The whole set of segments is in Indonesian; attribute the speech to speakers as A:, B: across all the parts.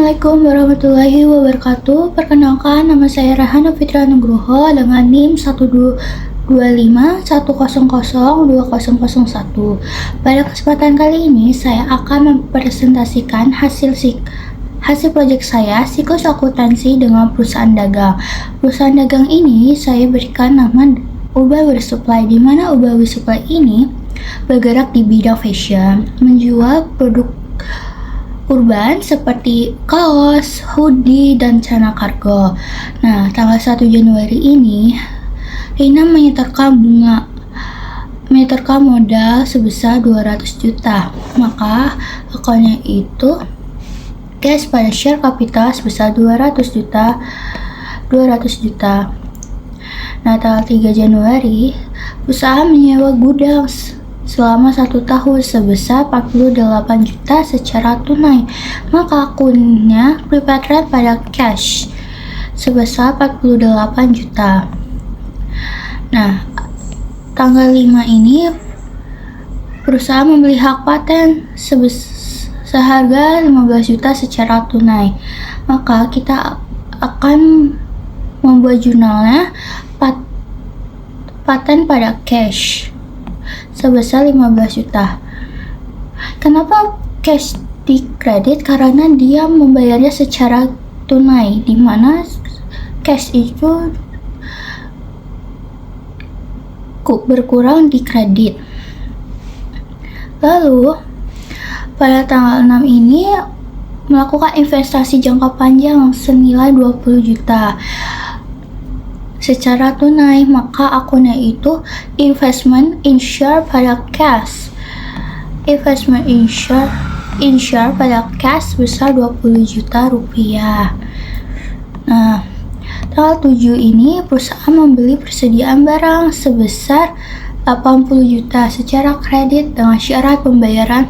A: Assalamualaikum warahmatullahi wabarakatuh. Perkenalkan, nama saya Rahana Fitria Nugroho dengan NIM 1251002002001. Pada kesempatan kali ini, saya akan mempresentasikan hasil proyek saya, siklus akuntansi dengan perusahaan dagang. Perusahaan dagang ini saya berikan nama Ubawi Supply, di mana Ubawi Supply ini bergerak di bidang fashion, menjual produk urban seperti kaos, hoodie, dan celana kargo. Nah, tanggal 1 Januari ini, Rina menyetorkan modal sebesar 200 juta. Maka akunnya itu cash pada share kapital sebesar 200 juta. Nah, tanggal 3 Januari, perusahaan menyewa gudang selama 1 tahun sebesar 48 juta secara tunai. Maka akunnya repatriate pada cash sebesar 48 juta. Nah, tanggal 5 ini perusahaan membeli hak paten seharga 15 juta secara tunai. Maka kita akan membuat jurnalnya paten pada cash sebesar 15 juta. Kenapa cash di kredit? Karena dia membayarnya secara tunai, di mana cash itu berkurang di kredit. Lalu pada tanggal 6 ini melakukan investasi jangka panjang senilai 20 juta secara tunai. Maka akunnya itu investment insure pada cash pada cash besar 20 juta rupiah. Nah, tanggal 7 ini perusahaan membeli persediaan barang sebesar 80 juta secara kredit dengan syarat pembayaran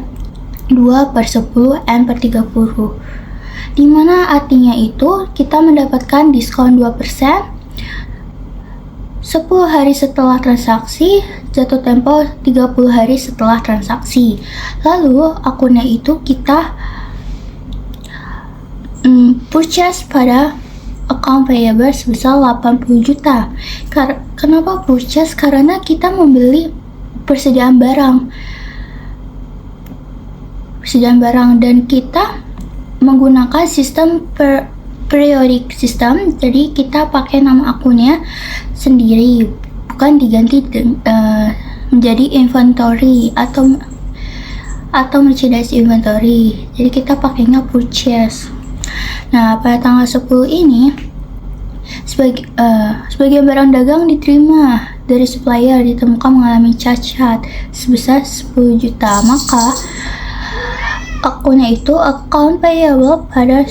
A: 2/10 N/30, di mana artinya itu kita mendapatkan diskon 2% 10 hari setelah transaksi, jatuh tempo 30 hari setelah transaksi. Lalu akunnya itu kita purchase pada account payable sebesar 80 juta. Kenapa purchase? Karena kita membeli persediaan barang dan kita menggunakan sistem periodic system, jadi kita pakai nama akunnya sendiri, bukan diganti menjadi inventory atau merchandise inventory. Jadi kita pakainya purchase. Nah, pada tanggal 10 ini sebagian barang dagang diterima dari supplier ditemukan mengalami cacat sebesar 10 juta. Maka akunnya itu account payable pada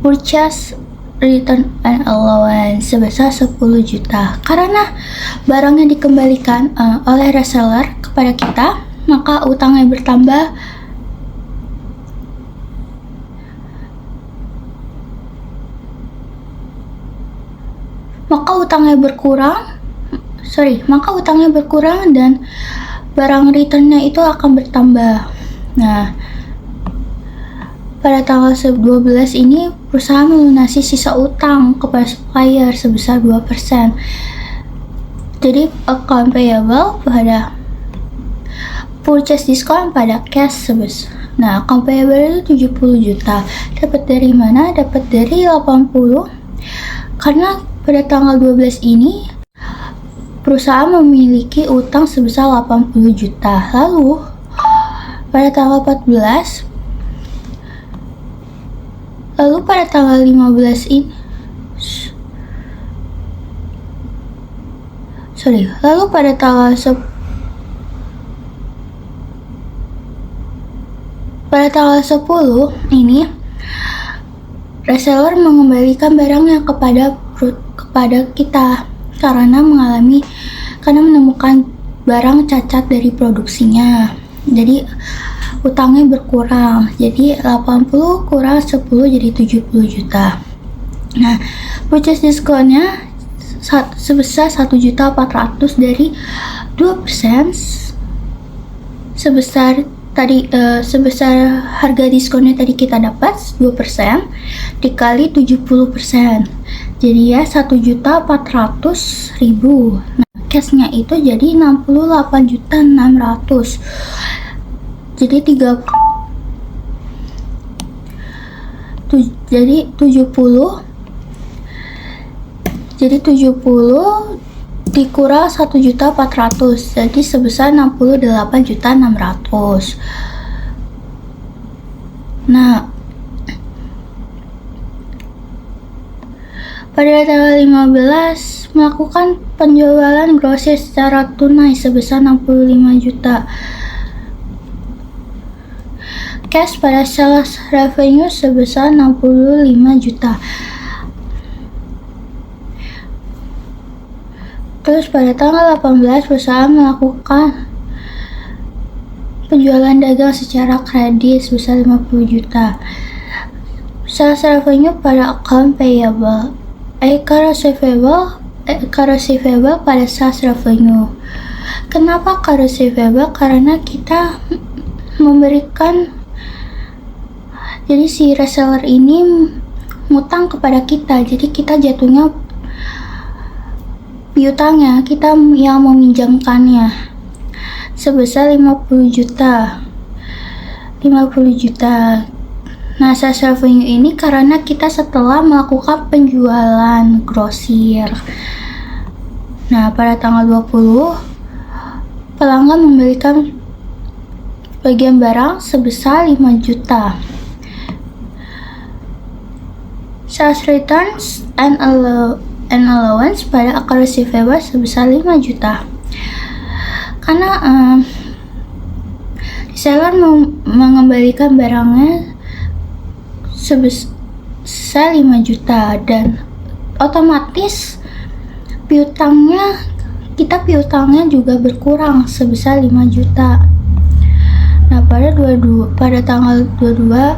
A: purchase return and allowance sebesar 10 juta. Karena barangnya dikembalikan oleh reseller kepada kita, maka utangnya bertambah. Maka utangnya berkurang dan barang returnnya itu akan bertambah. Nah, pada tanggal 12 ini perusahaan melunasi sisa utang kepada supplier sebesar 2%. Jadi account payable pada purchase diskon pada cash sebesar. Nah, account payable itu 70 juta. Dapat dari mana? Dapat dari 80. Karena pada tanggal 12 ini perusahaan memiliki utang sebesar 80 juta. Lalu pada tanggal 15 ini pada tanggal 10 ini reseller mengembalikan barangnya kepada kita karena menemukan barang cacat dari produksinya. Jadi utangnya berkurang, jadi 80 kurang 10 jadi 70 juta. Nah, purchase diskonnya sebesar 1.400.000 dari 2% sebesar tadi sebesar harga diskonnya tadi kita dapat 2% dikali 70%. Jadi ya 1.400.000. Nah, cashnya itu jadi 68.600.000. Jadi 70 dikurang 1.400.000, jadi sebesar 68.600.000. Nah, pada tanggal 15 melakukan penjualan grosir secara tunai sebesar 65 juta. Cash pada sales revenue sebesar 65 juta. Terus pada tanggal 18 perusahaan melakukan penjualan dagang secara kredit sebesar 50 juta. Sales revenue pada account payable, account receivable pada sales revenue. Kenapa account receivable? Karena kita memberikan, jadi si reseller ini ngutang kepada kita, jadi kita jatuhnya piutangnya, kita yang meminjamkannya sebesar 50 juta. Nah, sales revenue ini karena kita setelah melakukan penjualan grosir. Nah, pada tanggal 20 pelanggan membelikan bagian barang sebesar 5 juta. Sales returns and allowance pada account receivable sebesar 5 juta. Karena seller mengembalikan barangnya sebesar 5 juta dan otomatis piutangnya juga berkurang sebesar 5 juta. Nah, pada tanggal 22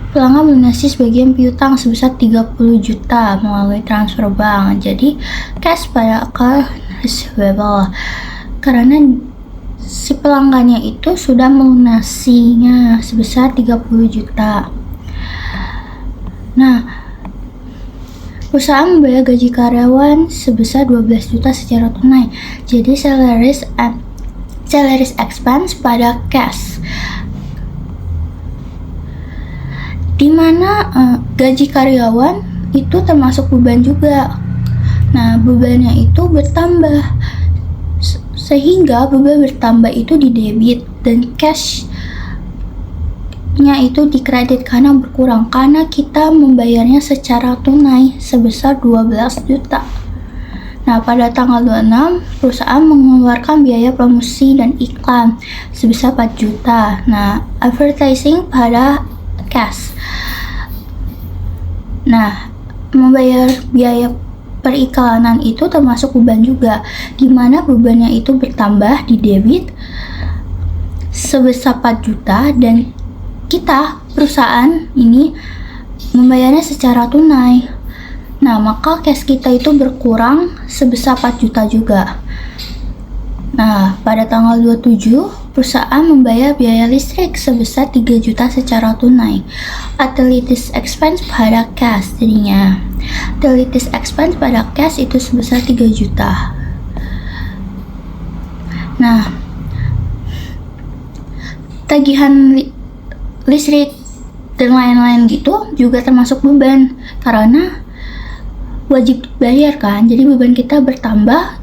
A: pelanggan melunasi sebagian piutang sebesar 30 juta melalui transfer bank. Jadi cash pada account receivable karena si pelanggannya itu sudah melunasinya sebesar 30 juta. Nah, perusahaan membayar gaji karyawan sebesar 12 juta secara tunai. Jadi salaries expense pada cash, di mana gaji karyawan itu termasuk beban juga. Nah, bebannya itu bertambah, sehingga beban bertambah itu di debit dan cashnya itu di kredit karena berkurang, karena kita membayarnya secara tunai sebesar 12 juta. Nah, pada tanggal 26 perusahaan mengeluarkan biaya promosi dan iklan sebesar 4 juta. Nah, advertising pada cash. Nah, membayar biaya periklanan itu termasuk beban juga, di mana bebannya itu bertambah di debit sebesar 4 juta dan kita perusahaan ini membayarnya secara tunai. Nah, maka cash kita itu berkurang sebesar 4 juta juga. Nah, pada tanggal 27 perusahaan membayar biaya listrik sebesar 3 juta secara tunai. Utilities expense pada cash jadinya. Utilities expense pada cash itu sebesar 3 juta. Nah, tagihan listrik dan lain-lain gitu juga termasuk beban karena wajib dibayar kan. Jadi beban kita bertambah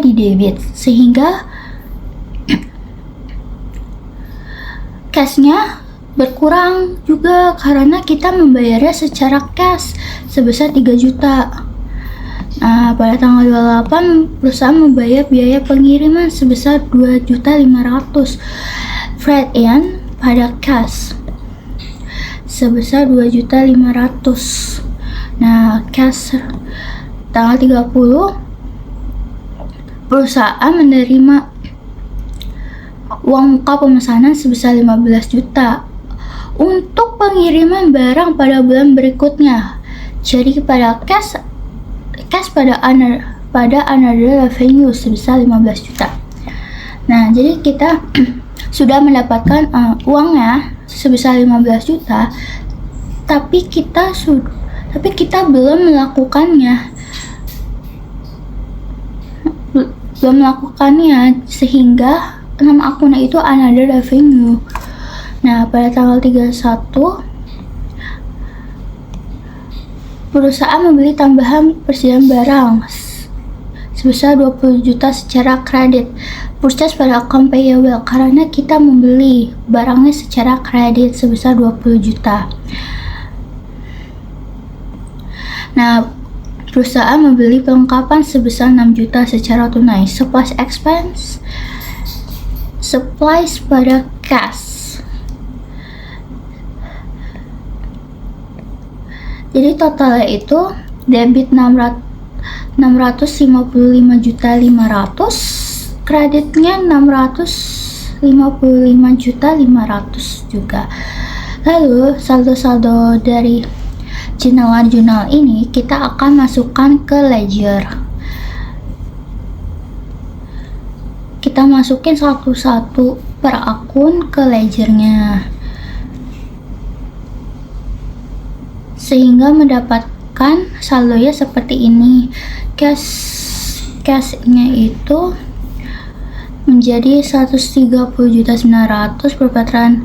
A: di debit sehingga cashnya berkurang juga karena kita membayarnya secara cash sebesar 3 juta. Nah, pada tanggal 28 perusahaan membayar biaya pengiriman sebesar 2.500.000. Freight in pada cash sebesar 2.500.000. Nah, cash tanggal 30 perusahaan menerima uang muka pemesanan sebesar 15 juta untuk pengiriman barang pada bulan berikutnya. Jadi pada cash pada another revenue sebesar 15 juta. Nah, jadi kita sudah mendapatkan uangnya sebesar 15 juta, tapi kita belum melakukannya sehingga 6 akun itu another revenue. Nah, pada tanggal 31 perusahaan membeli tambahan persediaan barang sebesar 20 juta secara kredit. Purchase pada account payable karena kita membeli barangnya secara kredit sebesar 20 juta. Nah, perusahaan membeli perlengkapan sebesar 6 juta secara tunai. Supplies pada cash. Jadi totalnya itu debit 655.500.000, kreditnya 655.500.000 juga. Lalu saldo-saldo dari jurnal ini kita akan masukkan ke ledger. Kita masukin satu-satu per akun ke ledgernya, sehingga mendapatkan saldonya seperti ini. Cashnya itu menjadi 130.900.000, perputaran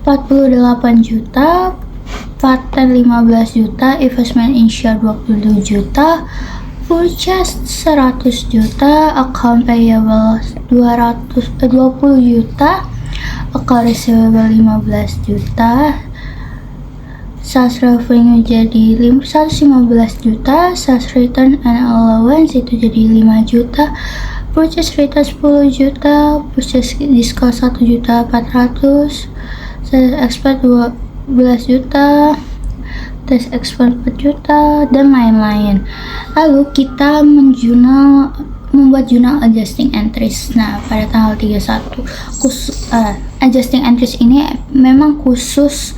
A: 48 juta, paten 15 juta, investment in share 22 juta, purchase 100 juta, account payable 20 juta, account receivable 15 juta, sales revenue jadi 115 juta, sales return and allowance itu jadi 5 juta, purchase return 10 juta, purchase discount 1.400.000, sales expense 12 juta, tax expense 4 juta, dan lain-lain. Lalu kita membuat jurnal adjusting entries. Nah, pada tanggal 31 adjusting entries ini memang khusus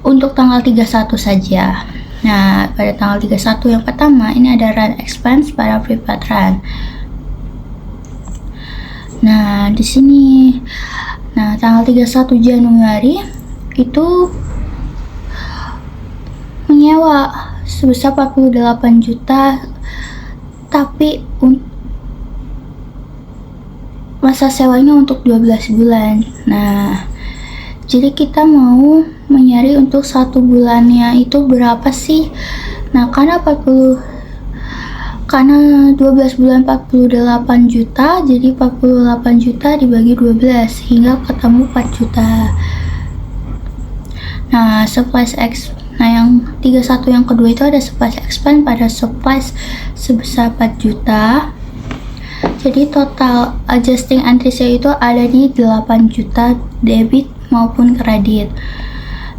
A: untuk tanggal 31 saja. Nah, pada tanggal 31 yang pertama ini ada run expense pada prepaid run. Nah, di sini tanggal 31 Januari itu menyewa sebesar 48 juta, tapi masa sewanya untuk 12 bulan. Nah, jadi kita mau mencari untuk 1 bulannya itu berapa sih? Nah, karena 12 bulan 48 juta, jadi 48 juta dibagi 12 sehingga ketemu 4 juta. Nah, yang 31 yang kedua itu ada supplies expense pada supplies sebesar 4 juta. Jadi total adjusting entries itu ada di 8 juta debit maupun kredit.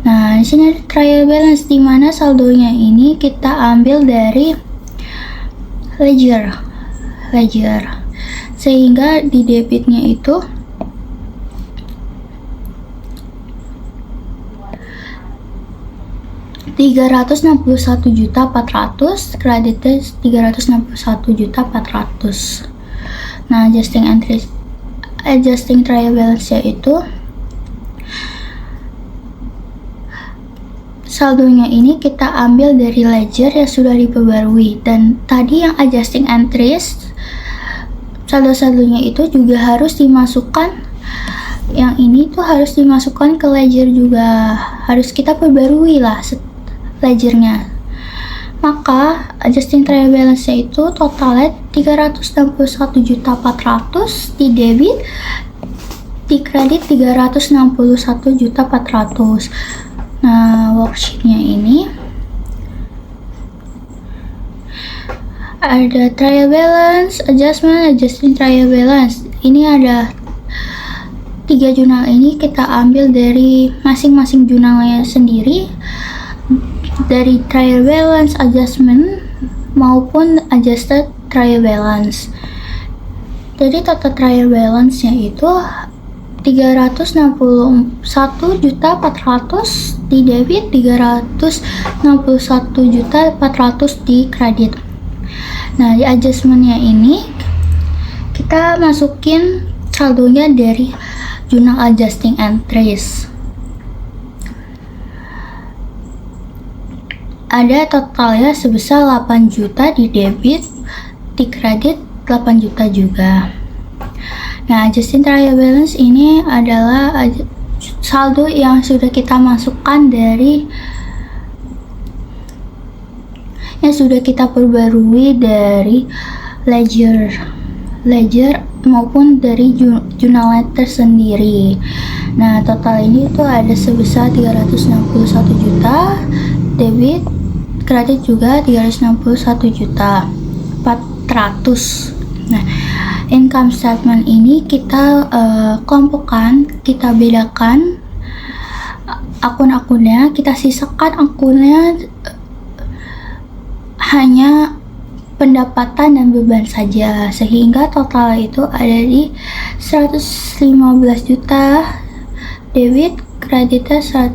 A: Nah, di sini ada trial balance di mana saldonya ini kita ambil dari ledger. Sehingga di debitnya itu $361.400.000, kreditnya 361.400.000. Nah, adjusting trial balance itu saldonya ini kita ambil dari ledger yang sudah diperbarui, dan tadi yang adjusting entries saldo-saldonya itu juga harus dimasukkan, yang ini tuh harus dimasukkan ke ledger juga, harus kita perbarui lah ledgernya. Maka adjusting trial balance itu totalnya 361.400.000 di debit, di kredit 361.400.000. Nah, worksheetnya ini ada trial balance, adjusting trial balance. Ini ada 3 jurnal, ini kita ambil dari masing-masing jurnalnya sendiri, dari trial balance, adjustment maupun adjusted trial balance. Jadi total trial balance-nya itu 361.400.000 di debit, 361.400.000 di kredit. Nah, di adjustment-nya ini kita masukin saldonya dari journal adjusting entries. Ada totalnya sebesar 8 juta di debit, di kredit 8 juta juga. Nah, adjusting trial balance ini adalah saldo yang sudah kita masukkan dari yang sudah kita perbarui dari ledger maupun dari journal letter sendiri. Nah, total ini tuh ada sebesar 361 juta debit, kredit juga 361 juta 400. Nah, income statement ini kita kelompokkan, kita bedakan akun-akunnya, kita sisakan akunnya hanya pendapatan dan beban saja, sehingga total itu ada di 115 juta debit, kreditnya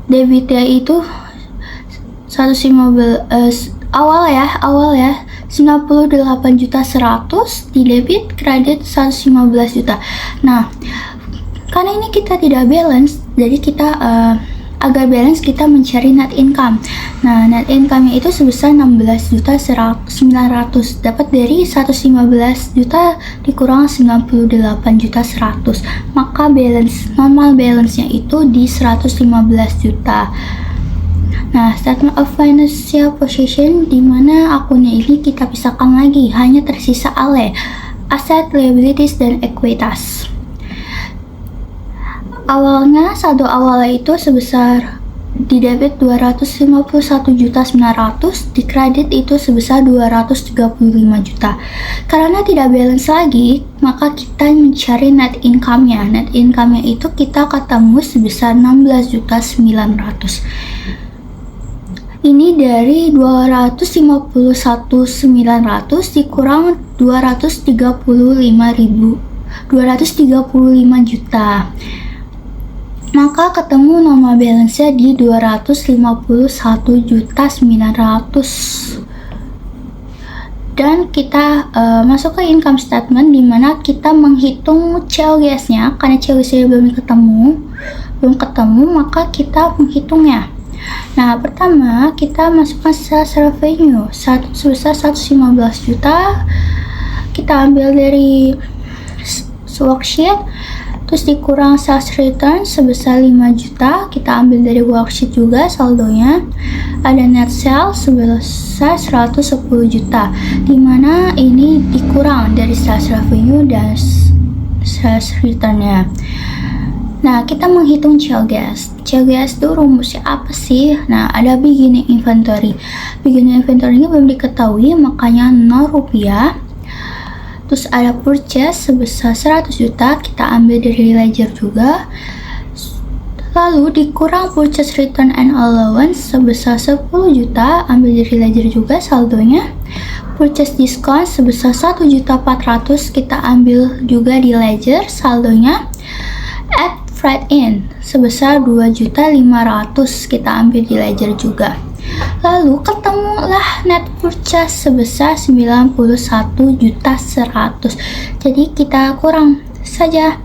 A: debitnya itu 115 awal ya 98 juta 100 di debit, kredit 115 juta. Nah, karena ini kita tidak balance, jadi kita agar balance kita mencari net income. Nah, net income-nya itu sebesar 16 juta 900, dapat dari 115 juta dikurang 98 juta 100, maka normal balance-nya itu di 115 juta. Nah, statement of financial position, di mana akunnya ini kita pisahkan lagi, hanya tersisa asset, liabilities, dan ekuitas. Awalnya, saldo awalnya itu sebesar di debit 251 juta 900, di kredit itu sebesar 235 juta. Karena tidak balance lagi, maka kita mencari net income-nya. Net income-nya itu kita ketemu sebesar 16 juta 900. Ini dari 251.900 dikurang 235 juta. Maka ketemu normal balance-nya di 251 juta 900. Dan kita masuk ke income statement, di mana kita menghitung COGS-nya. Karena COGS-nya belum ketemu, maka kita menghitungnya. Nah, pertama kita masukkan sales revenue sebesar 115 juta. Kita ambil dari worksheet, terus dikurang sales return sebesar 5 juta. Kita ambil dari worksheet juga saldonya. Ada net sales sebesar 110 juta, dimana ini dikurang dari sales revenue dan sales return-nya. Nah, kita menghitung COGS. COGS itu rumusnya apa sih? Nah, ada beginning inventory. Beginning inventory ini belum diketahui, makanya 0 rupiah. Terus ada purchase sebesar 100 juta, kita ambil dari ledger juga. Lalu dikurang purchase return and allowance sebesar 10 juta, ambil dari ledger juga saldonya. Purchase discount sebesar 1 juta 400, kita ambil juga di ledger saldonya. Add freight in sebesar 2.500.000, kita ambil di ledger juga. Lalu ketemulah net purchase sebesar 91.100.000. Jadi kita kurang saja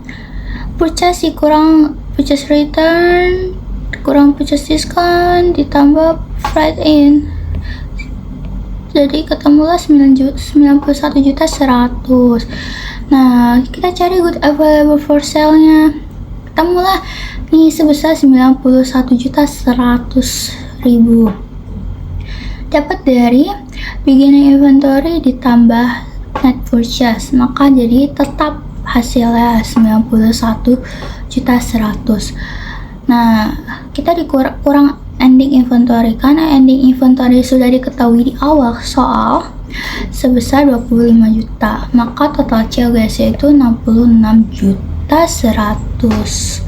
A: purchase dikurang purchase return, kurang purchase discount, ditambah freight in. Jadi ketemulah 91.100.000. Nah, kita cari good available for sale-nya. Ketemulah nih sebesar 91.100.000. Dapat dari beginning inventory ditambah net purchase, maka jadi tetap hasilnya 91.100.000. Nah, kita kurang ending inventory, karena ending inventory sudah diketahui di awal soal sebesar 25 juta, maka total COGS itu 66.100.000.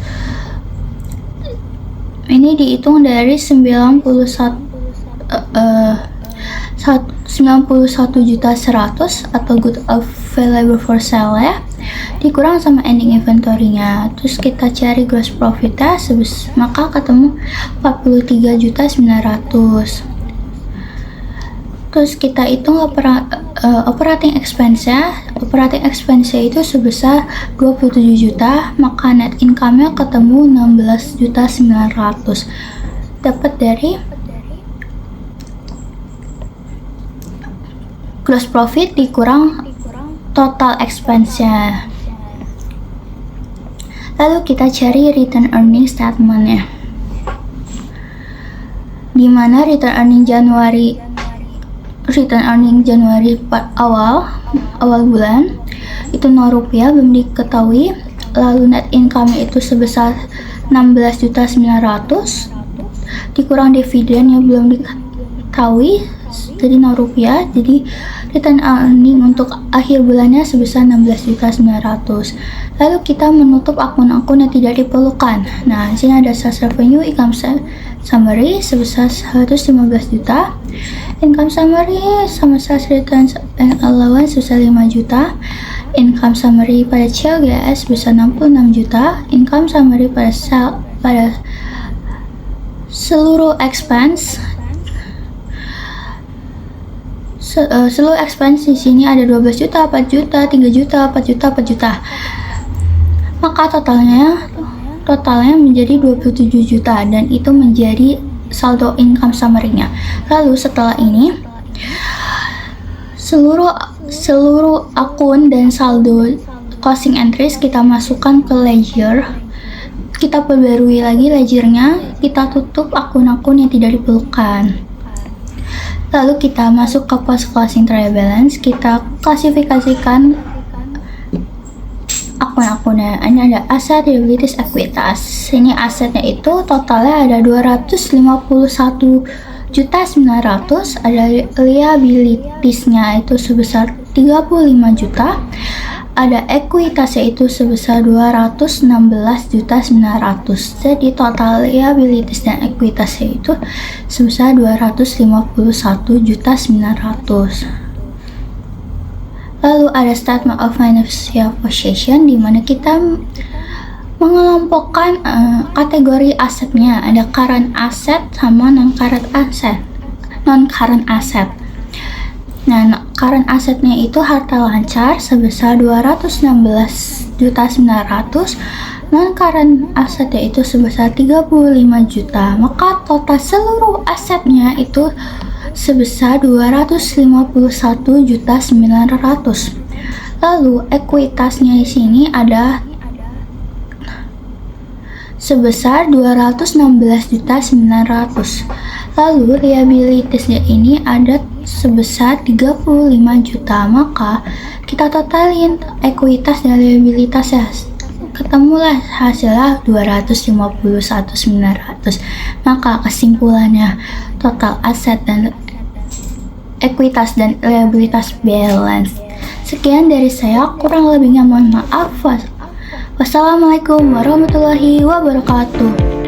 A: Ini dihitung dari 91.100.000 atau good available for sale ya, dikurang sama ending inventory-nya. Terus kita cari gross profit-nya, maka ketemu 43.900.000. Terus kita hitung operating expense itu sebesar 27 juta, maka net income-nya ketemu 16.900.000. Dapat dari gross profit dikurang total expense-nya. Lalu kita cari return earning statement-nya, dimana return earning Januari awal bulan itu 0 rupiah, belum diketahui. Lalu net income itu sebesar 16.900.000 dikurang dividen yang belum diketahui, jadi 0 rupiah. Jadi return earning untuk akhir bulannya sebesar 16.900.000. Lalu kita menutup akun-akun yang tidak diperlukan. Nah, di sini ada sales revenue, income summary sebesar 115 juta, income summary sama sales return and allowance sebesar 5 juta, income summary pada CLGS sebesar 66 juta, income summary pada seluruh expense. Seluruh expense di sini ada 12 juta, 4 juta, 3 juta, 4 juta, 4 juta. Maka totalnya menjadi 27 juta, dan itu menjadi saldo income summary-nya. Lalu setelah ini seluruh akun dan saldo closing entries kita masukkan ke ledger. Kita perbarui lagi ledgernya, kita tutup akun-akun yang tidak diperlukan. Lalu kita masuk ke post closing trial balance, kita klasifikasikan akun-akunnya. Ini ada aset, liabilities, ekuitas. Ini asetnya itu totalnya ada 251.900.000, ada liabilitiesnya itu sebesar 35 juta, ada ekuitasnya itu sebesar 216.900.000. Jadi total liabilities dan ekuitasnya itu sebesar 251.900.000. Lalu ada statement of financial position, di mana kita mengelompokkan kategori asetnya. Ada current asset sama non-current asset. Nah, current assetnya itu harta lancar sebesar 216.900.000, non-current assetnya itu sebesar 35 juta. Maka total seluruh asetnya itu sebesar 251.900.000. Lalu ekuitasnya di sini ada sebesar 216.900.000. Lalu liabilitiesnya ini ada sebesar 35 juta. Maka kita totalin ekuitas dan liabilitasnya, ketemulah hasilnya 251.900. Maka kesimpulannya total aset dan ekuitas dan liabilitas balance. Sekian dari saya, kurang lebihnya mohon maaf. Wassalamualaikum warahmatullahi wabarakatuh.